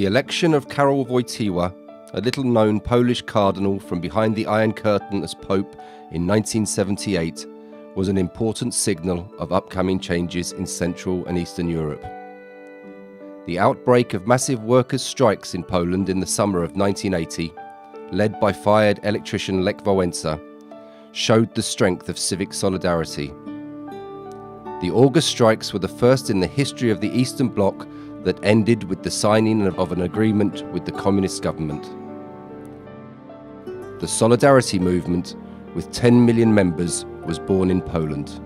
The election of Karol Wojtyła, a little-known Polish cardinal from behind the Iron Curtain as Pope in 1978, was an important signal of upcoming changes in Central and Eastern Europe. The outbreak of massive workers' strikes in Poland in the summer of 1980, led by fired electrician Lech Wałęsa, showed the strength of civic solidarity. The August strikes were the first in the history of the Eastern Bloc that ended with the signing of an agreement with the communist government. The Solidarity movement, with 10 million members, was born in Poland.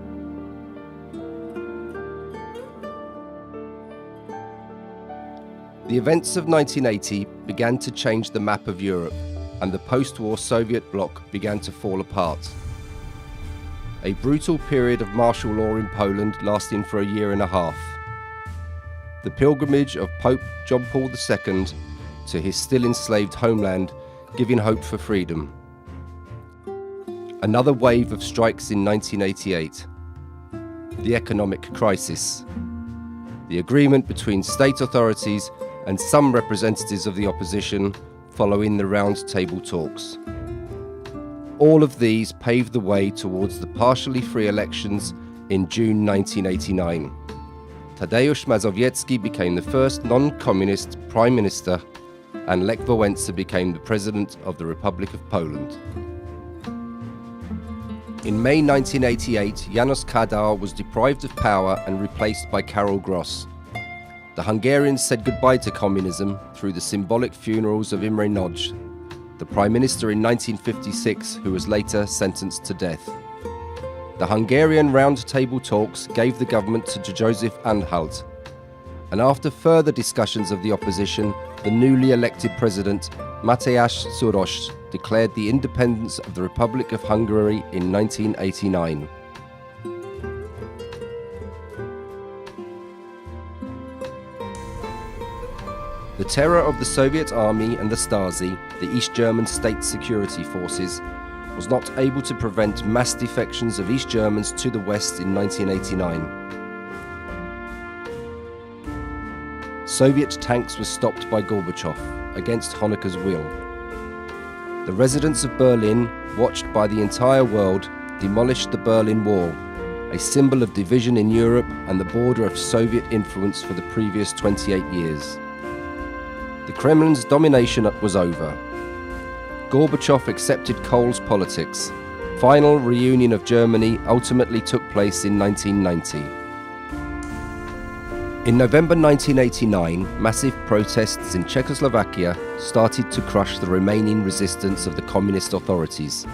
The events of 1980 began to change the map of Europe, and the post-war Soviet bloc began to fall apart. A brutal period of martial law in Poland lasting for a year and a half. The pilgrimage of Pope John Paul II to his still enslaved homeland, giving hope for freedom. Another wave of strikes in 1988. The economic crisis. The agreement between state authorities and some representatives of the opposition following the Round Table talks. All of these paved the way towards the partially free elections in June 1989. Tadeusz Mazowiecki became the first non-communist prime minister, and Lech Wałęsa became the president of the Republic of Poland. In May 1988, János Kadar was deprived of power and replaced by Karol Gross. The Hungarians said goodbye to communism through the symbolic funerals of Imre Nagy, the prime minister in 1956 who was later sentenced to death. The Hungarian Round Table talks gave the government to Joseph Anhalt, and after further discussions of the opposition, the newly elected president, Mateusz Soros, declared the independence of the Republic of Hungary in 1989. The terror of the Soviet army and the Stasi, the East German state security forces, was not able to prevent mass defections of East Germans to the West in 1989. Soviet tanks were stopped by Gorbachev, against Honecker's will. The residents of Berlin, watched by the entire world, demolished the Berlin Wall, a symbol of division in Europe and the border of Soviet influence for the previous 28 years. The Kremlin's domination was over. Gorbachev accepted Kohl's politics. Final reunion of Germany ultimately took place in 1990. In November 1989, massive protests in Czechoslovakia started to crush the remaining resistance of the communist authorities.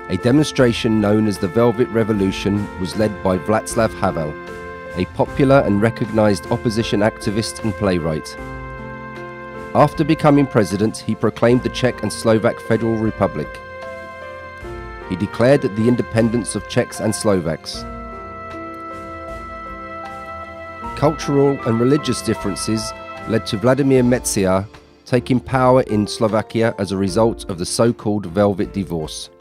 A demonstration known as the Velvet Revolution was led by Václav Havel, a popular and recognized opposition activist and playwright. After becoming president, he proclaimed the Czech and Slovak Federal Republic. He declared the independence of Czechs and Slovaks. Cultural and religious differences led to Vladimir Mečiar taking power in Slovakia as a result of the so-called Velvet Divorce.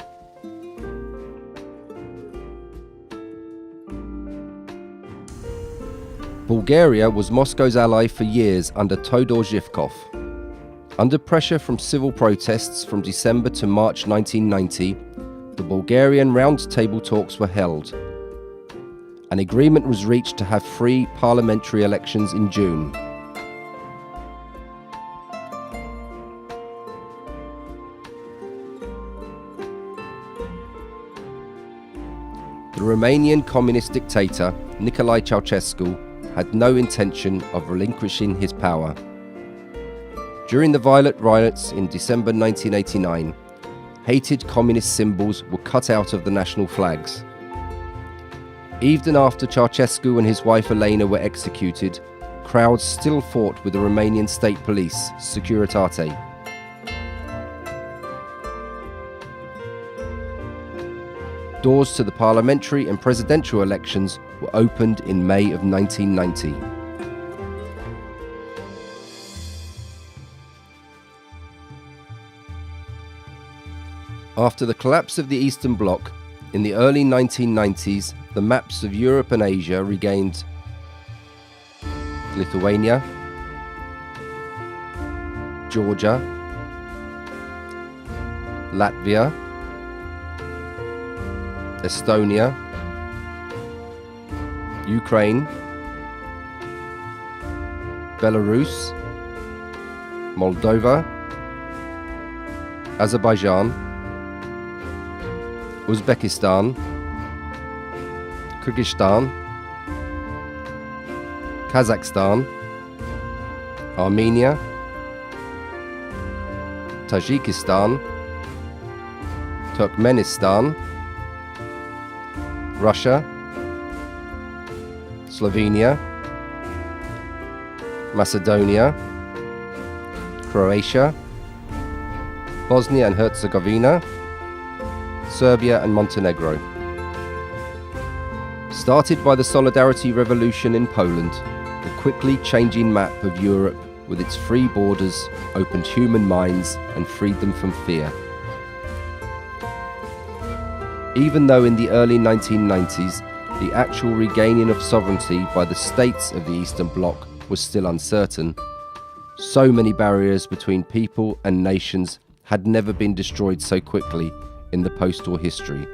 Bulgaria was Moscow's ally for years under Todor Zhivkov. Under pressure from civil protests from December to March 1990, the Bulgarian Round Table talks were held. An agreement was reached to have free parliamentary elections in June. The Romanian communist dictator, Nicolae Ceausescu, had no intention of relinquishing his power. During the violent riots in December 1989, hated communist symbols were cut out of the national flags. Even after Ceausescu and his wife Elena were executed, crowds still fought with the Romanian state police, Securitate. Doors to the parliamentary and presidential elections were opened in May of 1990. After the collapse of the Eastern Bloc, in the early 1990s, the maps of Europe and Asia regained Lithuania, Georgia, Latvia, Estonia, Ukraine, Belarus, Moldova, Azerbaijan, Uzbekistan, Kyrgyzstan, Kazakhstan, Armenia, Tajikistan, Turkmenistan, Russia, Slovenia, Macedonia, Croatia, Bosnia and Herzegovina, Serbia and Montenegro. Started by the Solidarity Revolution in Poland, the quickly changing map of Europe with its free borders opened human minds and freed them from fear. Even though in the early 1990s the actual regaining of sovereignty by the states of the Eastern Bloc was still uncertain, so many barriers between people and nations had never been destroyed so quickly in the post-war history.